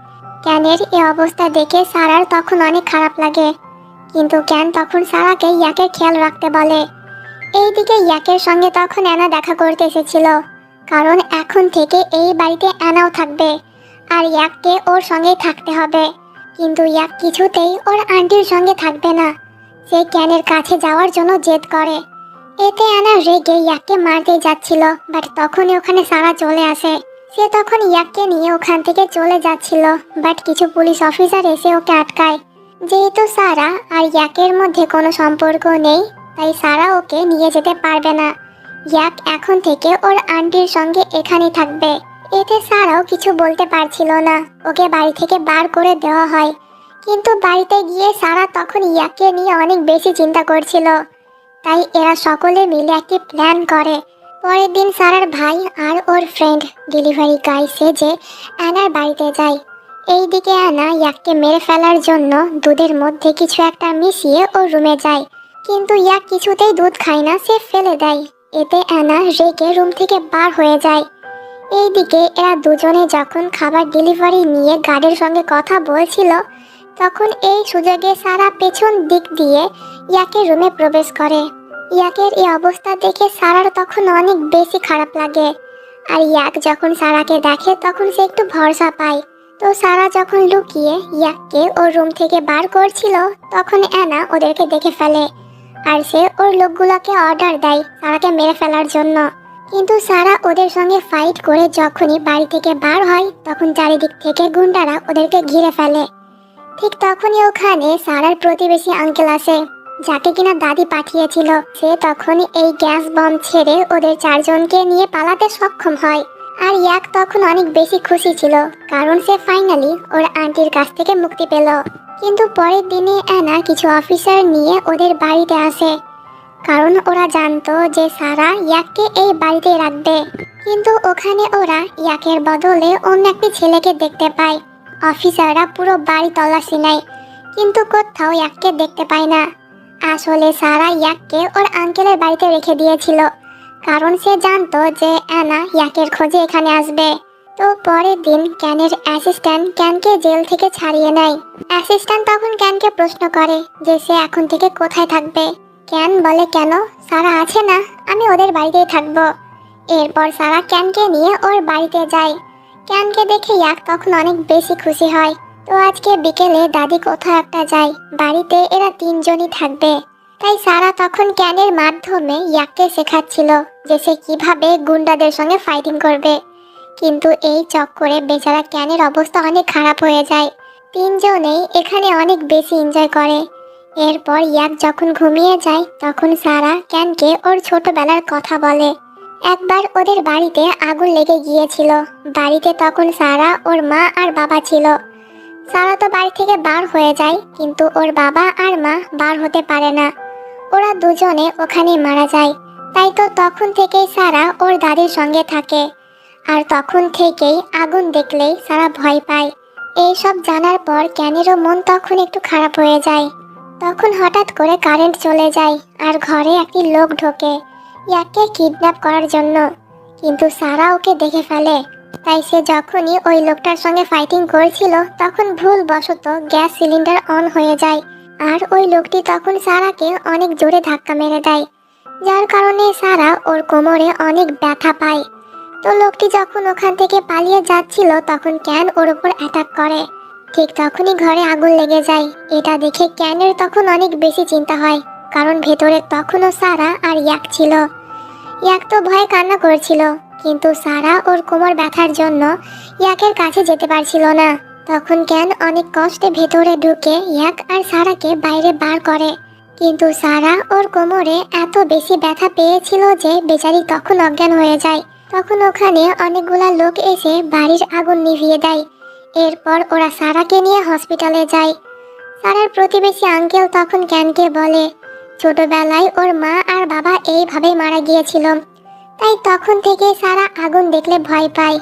ক্যানের এই অবস্থা দেখে সারার তখন অনেক খারাপ লাগে, কিন্তু ক্যান তখন সারাকে ইয়াকের খেয়াল রাখতে বলে। এইদিকে ইয়াকের সঙ্গে তখন অ্যানা দেখা করতে এসেছিল, কারণ এখন থেকে এই বাড়িতে অ্যানাও থাকবে আর ইয়াককে ওর সঙ্গেই থাকতে হবে। কিন্তু ইয়াক কিছুতেই ওর আন্টির সঙ্গে থাকবে না, সে ক্যানের কাছে যাওয়ার জন্য জেদ করে। এতে অ্যানা রেগে ইয়াককে মারতে যাচ্ছিল, বাট তখনই ওখানে সারা চলে আসে। সে তখন ইয়াককে নিয়ে ওখান থেকে চলে যাচ্ছিল, বাট কিছু পুলিশ অফিসার এসে ওকে আটকায়। যেহেতু সারা আর ইয়াকের মধ্যে কোনো সম্পর্ক নেই, তাই সারা ওকে নিয়ে যেতে পারবে না। ইয়াক এখন থেকে ওর আন্টির সঙ্গে এখানেই থাকবে। এতে সারাও কিছু বলতে পারছিল না, ওকে বাড়ি থেকে বার করে দেওয়া হয়। কিন্তু বাড়িতে গিয়ে সারা তখন ইয়াককে নিয়ে অনেক বেশি চিন্তা করছিল, তাই এরা সকলে মিলে একটি প্ল্যান করে। পরের দিন সারার ভাই আর ওর ফ্রেন্ড ডেলিভারি গাই সেজে অ্যানার বাড়িতে যায়। এইদিকে অ্যানা ইয়াককে মেরে ফেলার জন্য দুধের মধ্যে কিছু একটা মিশিয়ে ওর রুমে যায়, কিন্তু ইয়াক কিছুতেই দুধ খায় না, সে ফেলে দেয়। এতে অ্যানা রেগে রুম থেকে বার হয়ে যায়। এইদিকে এরা দুজনে যখন খাবার ডেলিভারি নিয়ে গার্ডের সঙ্গে কথা বলছিল, তখন এই সুযোগে সারা পেছন দিক দিয়ে ইয়াকের রুমে প্রবেশ করে। ইয়াকের এই অবস্থা দেখে সারার তখন অনেক বেশি খারাপ লাগে, আর ইয়াক যখন সারাকে দেখে তখন সে একটু ভরসা পায়। তো সারা যখন লুকিয়ে ইয়াককে ওর রুম থেকে বার করছিল তখন অ্যানা ওদেরকে দেখে ফেলে। আর সে ওর লোকগুলোকে অর্ডার দেয় সারাকে মেরে ফেলার জন্য। কিন্তু সারা ওদের সঙ্গে ফাইট করে যখনই বাড়ি থেকে বার হয় তখন চারিদিক থেকে গুন্ডারা ওদেরকে ঘিরে ফেলে। ঠিক তখনই ওখানে সারার প্রতিবেশী আঙ্কেল আসে, যাকে কিনা দাদি পাঠিয়েছিল। সে তখন এই গ্যাস বম ছেড়ে ওদের চারজনকে নিয়ে পালাতে সক্ষম হয়। আর ইয়াক তখন অনেক বেশি খুশি ছিল, কারণ সে ফাইনালি ওর আন্টির কাছ থেকে মুক্তি পেল। কিন্তু পরের দিনে অ্যানা কিছু অফিসার নিয়ে ওদের বাড়িতে আসে, কারণ ওরা জানতো যে সারা ইয়াককে এই বাড়িতে রাখবে। কিন্তু ওখানে ওরা ইয়াকের বদলে অন্য একটি ছেলেকে দেখতে পায়। অফিসাররা পুরো বাড়ি তল্লাশি নেয়, কিন্তু কোথাও ইয়াককে দেখতে পায় না। আসলে সারা ইয়াককে ওর আঙ্কেলের বাড়িতে রেখে দিয়েছিল, কারণ সে জানতো যে অ্যানা ইয়াকের খোঁজে এখানে আসবে। তো পরের দিন ক্যানের অ্যাসিস্ট্যান্ট ক্যানকে জেল থেকে ছাড়িয়ে নেয়। অ্যাসিস্ট্যান্ট তখন ক্যানকে প্রশ্ন করে যে সে এখন থেকে কোথায় থাকবে। ক্যান বলে, কেন, সারা আছে না, আমি ওদের বাড়িতেই থাকবো। এরপর সারা ক্যানকে নিয়ে ওর বাড়িতে যায়। ক্যানকে দেখে ইয়াক তখন অনেক বেশি খুশি হয়। তো আজকে বিকেলে দাদি কোথাও একটা যায়, বাড়িতে এরা তিনজনই থাকবে। তাই সারা তখন ক্যানের মাধ্যমে ইয়াককে শেখাচ্ছিল যে সে কিভাবে গুন্ডাদের সঙ্গে ফাইটিং করবে। কিন্তু এই চক্করে বেচারা ক্যানের অবস্থা অনেক খারাপ হয়ে যায়। তিনজনেই এখানে অনেক বেশি এনজয় করে। এরপর ইয়াক যখন ঘুমিয়ে যায় তখন সারা ক্যানকে ওর ছোটবেলার কথা বলে। একবার ওদের বাড়িতে আগুন লেগে গিয়েছিল। বাড়িতে তখন সারা, ওর মা আর বাবা ছিল। সারা তো বাড়ি থেকে বার হয়ে যায়, কিন্তু ওর বাবা আর মা বার হতে পারে না। ওরা দুজনে ওখানে মারা যায়। তাই তো তখন থেকেই সারা ওর দাদির সঙ্গে থাকে। আর তখন থেকেই আগুন দেখলেই সারা ভয় পায়। এইসব জানার পর ক্যানেরও মন তখন একটু খারাপ হয়ে যায়। তখন হঠাৎ করে কারেন্ট চলে যায় আর ঘরে একটি লোক ঢোকে ইয়াককে কিডন্যাপ করার জন্য। কিন্তু সারা ওকে দেখে ফেলে। তাই সে যখনই ওই লোকটার সঙ্গে ফাইটিং করছিল তখন ভুলবশত গ্যাস সিলিন্ডার অন হয়ে যায়। আর ওই লোকটি তখন সারাকে অনেক জোরে ধাক্কা মেরে দেয়, যার কারণে সারা ওর কোমরে অনেক ব্যথা পায়। তো লোকটি যখন ওখান থেকে পালিয়ে যাচ্ছিল তখন ক্যান ওর উপর অ্যাটাক করে। ঠিক তখনই ঘরে আগুন লেগে যায়। এটা দেখে ক্যানের তখন অনেক বেশি চিন্তা হয়, কারণ ভেতরে তখনও সারা আর ইয়াক ছিল। ইয়াক তো ভয়ে কান্না করছিল, কিন্তু সারা ওর কোমর ব্যথার জন্য ইয়াকের কাছে যেতে পারছিল না। তখন ক্যান অনেক কষ্টে ভেতরে ঢুকে ইয়াক আর সারাকে বাইরে বার করে। কিন্তু সারা ওর কোমরে এত বেশি ব্যথা পেয়েছিল যে বেচারি তখন অজ্ঞান হয়ে যায়। তখন ওখানে অনেকগুলা লোক এসে বাড়ির আগুন নিভিয়ে দেয়। এরপর ওরা সারাকে নিয়ে হসপিটালে যায়। সারার প্রতিবেশী আঙ্কেল তখন ক্যানকে বলে ছোটবেলায় ওর মা আর বাবা এইভাবেই মারা গিয়েছিল, তাই তখন থেকে সারা আগুন দেখলে ভয় পায়।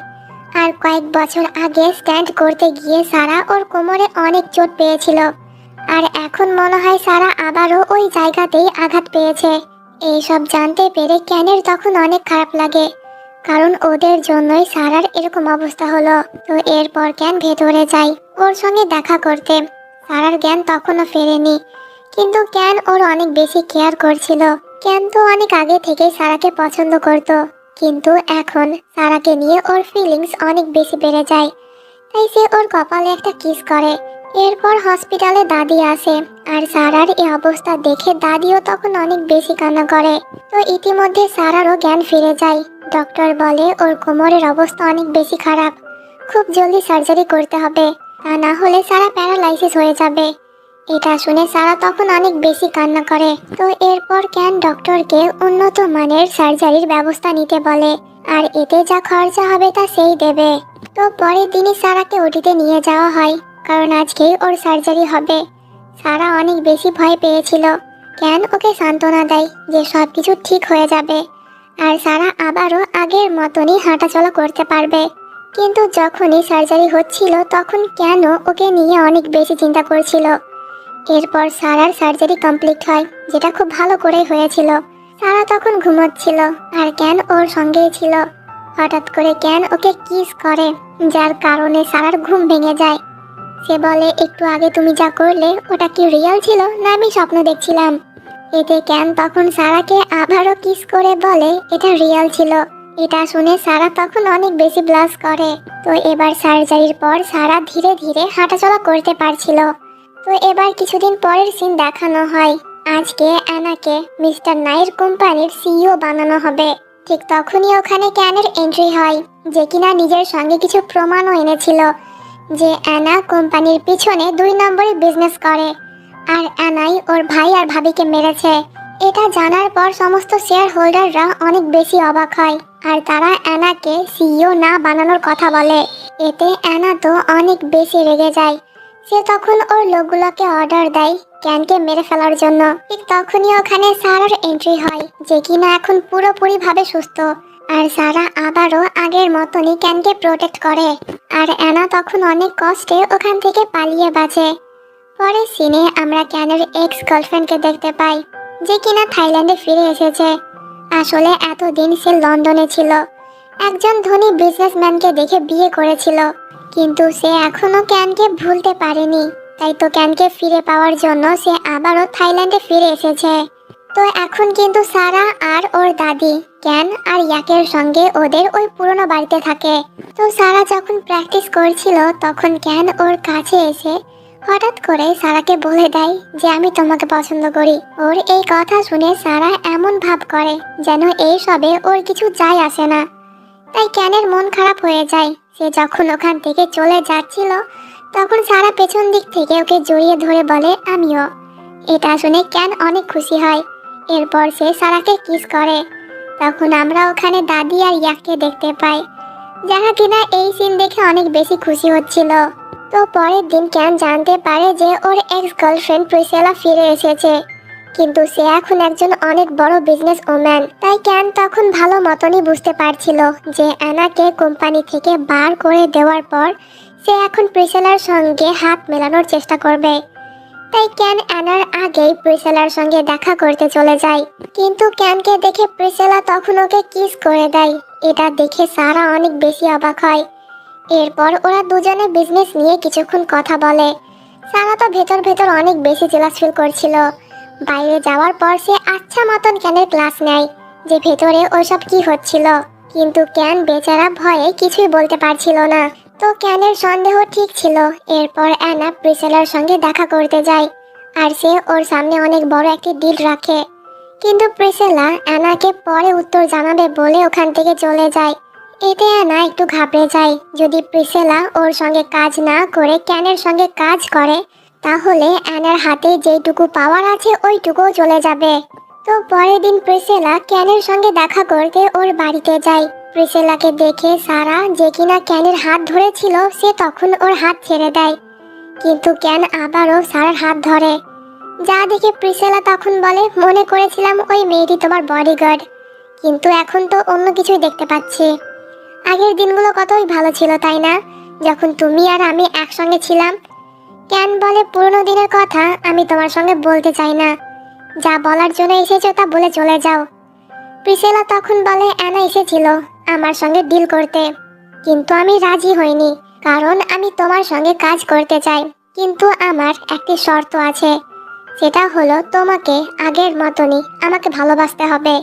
আর কয়েক বছর আগে স্ট্যান্ড করতে গিয়ে সারা ওর কোমরে অনেক চোট পেয়েছিল। আর এখন মনে হয় সারা আবারও ওই জায়গাতেই আঘাত পেয়েছে। এইসব জানতে পেরে ক্যানের তখন অনেক খারাপ লাগে, কারণ ওদের জন্যই সারার এরকম অবস্থা হলো। তো এরপর ক্যান ভেতরে যায় ওর সঙ্গে দেখা করতে। সারার জ্ঞান তখনও ফেরেনি, কিন্তু ক্যান ওর অনেক বেশি কেয়ার করছিল। ক্যান তো অনেক আগে থেকেই সারাকে পছন্দ করত, কিন্তু এখন সারাকে নিয়ে ওর ফিলিংস অনেক বেশি বেড়ে যায়। তাই সে ওর কপালে একটা কিস করে। এরপর হসপিটালে দাদি আসে, আর সারার এই অবস্থা দেখে দাদিও তখন অনেক বেশি কান্না করে। তো ইতিমধ্যে সারারও জ্ঞান ফিরে যায়। ডক্টর বলে ওর কোমরের অবস্থা অনেক বেশি খারাপ, খুব জলদি সার্জারি করতে হবে, তা না হলে সারা প্যারালাইসিস হয়ে যাবে। এটা শুনে সারা তখন অনেক বেশি কান্না করে। তো এরপর ক্যান ডক্টরকে উন্নত মানের সার্জারির ব্যবস্থা নিতে বলে, আর এতে যা খরচা হবে তা সেই দেবে। তো পরের দিনই সারাকে ওটিতে নিয়ে যাওয়া হয়, কারণ আজকেই ওর সার্জারি হবে। সারা অনেক বেশি ভয় পেয়েছিল। ক্যান ওকে সান্ত্বনা দেয় যে সব কিছু ঠিক হয়ে যাবে, আর সারা আবারও আগের মতনই হাঁটাচলা করতে পারবে। কিন্তু যখনই সার্জারি হচ্ছিল তখন কেন ওকে নিয়ে অনেক বেশি চিন্তা করছিল। এরপর সারার সার্জারি কমপ্লিট হয়, যেটা খুব ভালো করেই হয়েছিল। সারা তখন ঘুমোচ্ছিল আর ক্যান ওর সঙ্গেই ছিল। হঠাৎ করে ক্যান ওকে কিস করে, যার কারণে সারার ঘুম ভেঙে যায়। সে বলে, একটু আগে তুমি যা করলে ওটা কি রিয়েল ছিল না আমি স্বপ্ন দেখছিলাম? এতে ক্যান তখন সারাকে আবারও কিস করে বলে এটা রিয়েল ছিল। এটা শুনে সারা তখন অনেক বেশি ব্লাশ করে। তো এবার সার্জারির পর সারা ধীরে ধীরে হাঁটাচলা করতে পারছিল। তো এবার কিছুদিন পরের সিন দেখানো হয়। আজকে অ্যানাকে মিস্টার নাইর কোম্পানির সিইও বানানো হবে। ঠিক তখনই ওখানে ক্যানের এন্ট্রি হয়, যে কিনা নিজের সঙ্গে কিছু প্রমাণও এনেছিল যে অ্যানা কোম্পানির পিছনে 2 নম্বরে বিজনেস করে, আর অ্যানাই ওর ভাই আর ভাবিকে মেরেছে। এটা জানার পর সমস্ত শেয়ার হোল্ডাররা অনেক বেশি অবাক হয়, আর তারা অ্যানাকে সিইও না বানানোর কথা বলে। এতে অ্যানা তো অনেক বেশি রেগে যায়। সে তখন ওর লোকগুলোকে অর্ডার দেয় ক্যানকে মেরে ফেলার জন্য। ঠিক তখনই ওখানে সারার এন্ট্রি হয়, যে কিনা এখন পুরোপুরিভাবে সুস্থ। আর সারা আবারও আগের মতনই ক্যানকে প্রোটেক্ট করে। আর অ্যানা তখন অনেক কষ্টে ওখান থেকে পালিয়ে বাঁচে। পরের সিনে আমরা ক্যানের এক্স গার্লফ্রেন্ডকে দেখতে পাই, যে কিনা থাইল্যান্ডে ফিরে এসেছে। আসলে এতদিন সে লন্ডনে ছিল, একজন ধনী বিজনেসম্যানকে দেখে বিয়ে করেছিল, কিন্তু সে এখনো ক্যানকে ভুলতে পারেনি। তাই তো ক্যানকে ফিরে পাওয়ার জন্য সে আবারও থাইল্যান্ডে ফিরে এসেছে। তো এখন কিন্তু সারা আর ওর দাদি ক্যান আর ইয়াকের সঙ্গে ওদের ওই পুরনো বাড়িতে থাকে। তো সারা যখন প্র্যাকটিস করছিল তখন ক্যান ওর কাছে এসে হঠাৎ করে সারাকে বলে দেয় যে আমি তোমাকে পছন্দ করি। ওর এই কথা শুনে সারা এমন ভাব করে যেন এই সবে ওর কিছু যায় আসে না। তাই ক্যানের মন খারাপ হয়ে যায়। সে যখন ওখান থেকে চলে যাচ্ছিল তখন সারা পেছন দিক থেকে ওকে জড়িয়ে ধরে বলে আমিও। এটা শুনে ক্যান অনেক খুশি হয়। এরপর সে সারাকে কিস করে। তখন আমরা ওখানে দাদি আর ইয়াককে দেখতে পাই, যারা কিনা এই সিন দেখে অনেক বেশি খুশি হচ্ছিল। তো পরের দিন ক্যান জানতে পারে যে ওর এক্স গার্লফ্রেন্ড প্রিসেলা ফিরে এসেছে, কিন্তু সে এখন একজন অনেক বড় বিজনেস ওম্যান। তাই ক্যান তখন ভালো মতনই বুঝতে পারছিল যে অ্যানাকে কোম্পানি থেকে বার করে দেওয়ার পর সে এখন প্রিসেলার সঙ্গে হাত মেলানোর চেষ্টা করবে। তাই ক্যান অ্যানার আগেই প্রিসেলার সঙ্গে দেখা করতে চলে যায়, কিন্তু ক্যানকে দেখে প্রিসেলা তখন ওকে কিস করে দেয়। এটা দেখে সারা অনেক বেশি অবাক হয়। এরপর ওরা দুজনে বিজনেস নিয়ে কিছুক্ষণ কথা বলে। সারা তো ভেতর ভেতর অনেক বেশি জেলাস ফিল করছিল। বাইরে যাওয়ার পর সে আচ্ছা মতন ক্যানের ক্লাস নেয় যে ভেতরে ওসব কি হচ্ছিল, কিন্তু ক্যান বেচারা ভয়ে কিছুই বলতে পারছিল না। তো ক্যানের সন্দেহ ঠিক ছিল। এরপর অ্যানা প্রিসেলার সঙ্গে দেখা করতে যায়, আর সে ওর সামনে অনেক বড় একটি ডিল রাখে। কিন্তু প্রিসেলা অ্যানাকে পরে উত্তর জানাবে বলে ওখান থেকে চলে যায়। এতে অ্যানা একটু ঘাবড়ে যায়, যদি প্রিসেলা ওর সঙ্গে কাজ না করে ক্যানের সঙ্গে কাজ করে তাহলে অ্যানার হাতে যেইটুকু পাওয়ার আছে ওইটুকুও চলে যাবে। তো পরের দিন প্রিসেলা ক্যানের সঙ্গে দেখা করতে ওর বাড়িতে যায়। প্রিসেলাকে দেখে সারা, যে কিনা ক্যানের হাত ধরেছিল, সে তখন ওর হাত ছেড়ে দেয়, কিন্তু ক্যান আবারও সারার হাত ধরে। যা দেখে প্রিসেলা তখন বলে মনে করেছিলাম ওই মেয়েটি তোমার বডিগার্ড, কিন্তু এখন তো অন্য কিছুই দেখতে পাচ্ছি। আগের দিনগুলো কতই ভালো ছিল তাই না, যখন তুমি আর আমি একসঙ্গে ছিলাম। ক্যান বলে পুরনো দিনের কথা আমি তোমার সঙ্গে বলতে চাই না, যা বলার জন্য এসেছো তা বলে চলে যাও। প্রিসেলা তখন বলে অ্যানা এসেছিল আমার সঙ্গে ডিল করতে, কিন্তু আমি রাজি হইনি, কারণ আমি তোমার সঙ্গে কাজ করতে চাই, কিন্তু আমার একটি শর্ত আছে, সেটা হলো তোমাকে আগের মতনই আমাকে ভালোবাসতে হবে।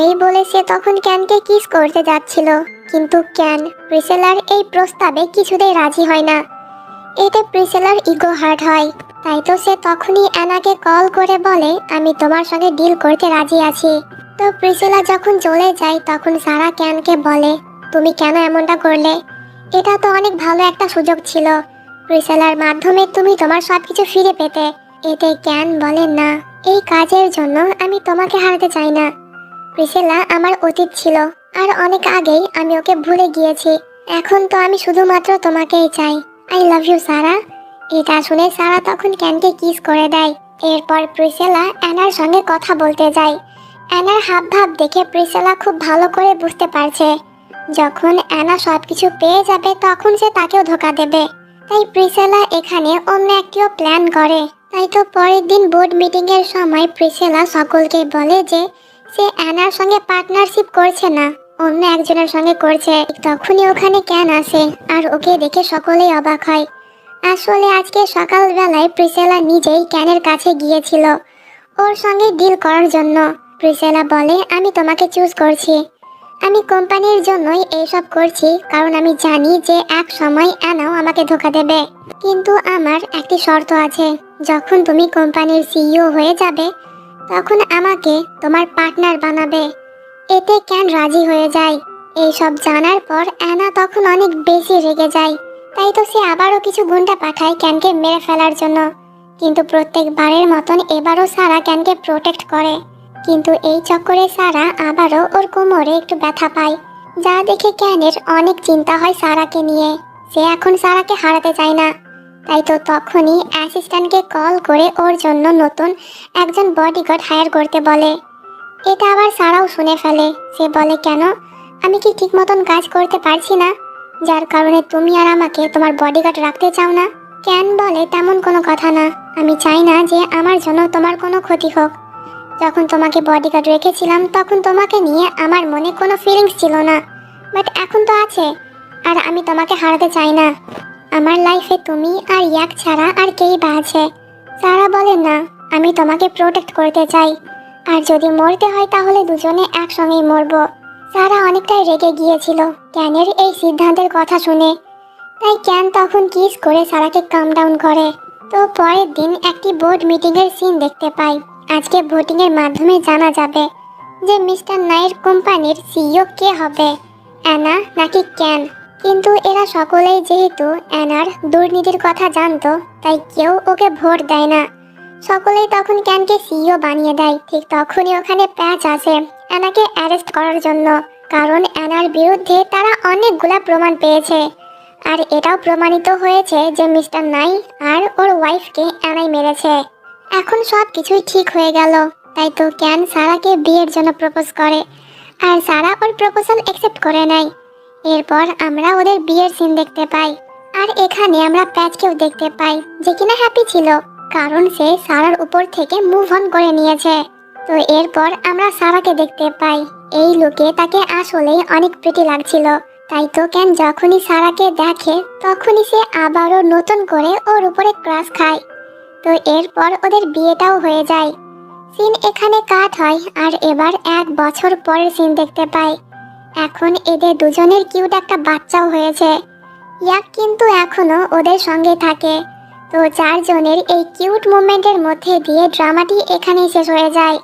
এই বলে সে তখন ক্যানকে কিস করতে যাচ্ছিল, কিন্তু ক্যান প্রিসেলার এই প্রস্তাবে কিছুতেই রাজি হয় না। এতে প্রিসেলার ইগো হার্ট হয়। তাই তো সে তখনই অ্যানাকে কল করে বলে আমি তোমার সঙ্গে ডিল করতে রাজি আছি। তো প্রিসেলা যখন চলে যায় তখন সারা ক্যানকে বলে তুমি কেন এমনটা করলে, এটা তো অনেক ভালো একটা সুযোগ ছিল, প্রিসেলার মাধ্যমে তুমি তোমার সবকিছু ফিরে পেতে। এতে ক্যান বলে না, এই কাজের জন্য আমি তোমাকে হারাতে চাই না। প্রিসেলা আমার অতীত ছিল, আর অনেক আগেই আমি ওকে ভুলে গিয়েছি, এখন তো আমি শুধুমাত্র তোমাকেই চাই। আই লাভ ইউ সারা। এটা শুনে সারা তখন ক্যানকে কিস করে দেয়। এরপর প্রিসেলা অ্যানার সঙ্গে কথা বলতে যায়। অ্যানার হাব ভাব দেখে প্রিসেলা খুব ভালো করে বুঝতে পারছে যখন অ্যানা সবকিছু পেয়ে যাবে তখন সে তাকেও ধোকা দেবে। তাই প্রিসেলা এখানে অন্য একটিও প্ল্যান করে। তাই তো পরের দিন বোর্ড মিটিং এর সময় প্রিসেলা সকলকে বলে যে সে অ্যানার সঙ্গে পার্টনারশিপ করছে না, অন্য একজনের সঙ্গে করছে। তখনই ওখানে ক্যান আসে, আর ওকে দেখে সকলেই অবাক হয়। আসলে আজকে সকালবেলায় প্রিসেলা নিজেই ক্যানের কাছে গিয়েছিল ওর সঙ্গে ডিল করার জন্য। প্রিসেলা বলে আমি তোমাকে চুজ করছি, আমি কোম্পানির জন্যই এইসব করছি, কারণ আমি জানি যে এক সময় অ্যানাও আমাকে ধোকা দেবে। কিন্তু আমার একটি শর্ত আছে, যখন তুমি কোম্পানির সিইও হয়ে যাবে তখন আমাকে তোমার পার্টনার বানাবে। এতে ক্যান রাজি হয়ে যায়। এইসব জানার পর অ্যানা তখন অনেক বেশি রেগে যায়। তাই তো সে আবারও কিছু গুন্ডা পাঠায় ক্যানকে মেরে ফেলার জন্য। কিন্তু প্রত্যেকবারের মতন এবারও সারা ক্যানকে প্রোটেক্ট করে। কিন্তু এই চক্করে সারা আবারও ওর কোমরে একটু ব্যথা পায়, যা দেখে ক্যানের অনেক চিন্তা হয় সারাকে নিয়ে। সে এখন সারাকে হারাতে চায় না। তাই তো তখনই অ্যাসিস্ট্যান্টকে কল করে ওর জন্য নতুন একজন বডিগার্ড হায়ার করতে বলে। এটা আবার সারাও শুনে ফেলে। সে বলে, কেন, আমি কি ঠিক মতন কাজ করতে পারছি না, যার কারণে তুমি আর আমাকে তোমার বডিগার্ড রাখতে চাও না? ক্যান বলে, তেমন কোনো কথা না, আমি চাই না যে আমার জন্য তোমার কোনো ক্ষতি হোক। যখন তোমাকে বডিগার্ড রেখেছিলাম তখন তোমাকে নিয়ে আমার মনে কোনো ফিলিংস ছিল না, বাট এখন তো আছে। আর আমি তোমাকে হারাতে চাই না। আমার লাইফে তুমি আর ইয়াক ছাড়া আর কেই বা আছে? সারা বলে, না, আমি তোমাকে প্রোটেক্ট করতে চাই, আর যদি মরতে হয় তাহলে দুজনে একসঙ্গেই মরবো। সারা অনেকটাই রেগে গিয়েছিল ক্যানের এই সিদ্ধান্তের কথা শুনে। তাই ক্যান তখন কিস করে সারাকে কাম ডাউন করে। তো পরের দিন একটি বোর্ড মিটিংয়ের সিন দেখতে পাই। আজকে ভোটিংয়ের মাধ্যমে জানা যাবে যে মিস্টার নাইর কোম্পানির সিইও কে হবে, অ্যানা নাকি ক্যান। কিন্তু এরা সকলেই যেহেতু অ্যানার দুর্নীতির কথা জানতো, তাই কেউ ওকে ভোট দেয় না। সকলেই তখন ক্যানকে সিইও বানিয়ে দেয়। ঠিক তখনই ওখানে প্যাচ আসে অ্যানাকে অ্যারেস্ট করার জন্য, কারণ অ্যানার বিরুদ্ধে তারা অনেকগুলা প্রমাণ পেয়েছে। আর এটাও প্রমাণিত হয়েছে যে মিস্টার নাই আর ওর ওয়াইফকে অ্যানাই মেরেছে। এখন সব কিছুই ঠিক হয়ে গেল। তাই তো ক্যান সারাকে বিয়ের জন্য প্রপোজ করে, আর সারা ওর প্রপোজাল অ্যাকসেপ্ট করে নেয়। এরপর আমরা ওদের বিয়ের সিন দেখতে পাই। আর এখানে আমরা প্যাচকেও দেখতে পাই, যে কিনা হ্যাপি ছিল, কারণ সে সারার উপর থেকে মুভ অন করে নিয়েছে। তো এরপর আমরা সারাকে দেখতে পাই। এই লুকে তাকে আসলেই অনেক প্রিটি লাগছিল। তাই তো ক্যান যখনই সারাকে দেখে তখনই সে আবারও নতুন করে ওর উপরে ক্রাশ খায়। তো এরপর ওদের বিয়েটাও হয়ে যায়। সিন এখানে কাট হয়। আর এবার 1 বছর পরের সিন দেখতে পাই। এখন এদের দুজনের কিউট একটা বাচ্চাও হয়েছে। ইয়াক কিন্তু এখনো ওদের সঙ্গে থাকে। তো 4 জনের এই কিউট মুভমেন্টের মধ্যে দিয়ে ড্রামাটি এখানেই শেষ হয়ে যায়।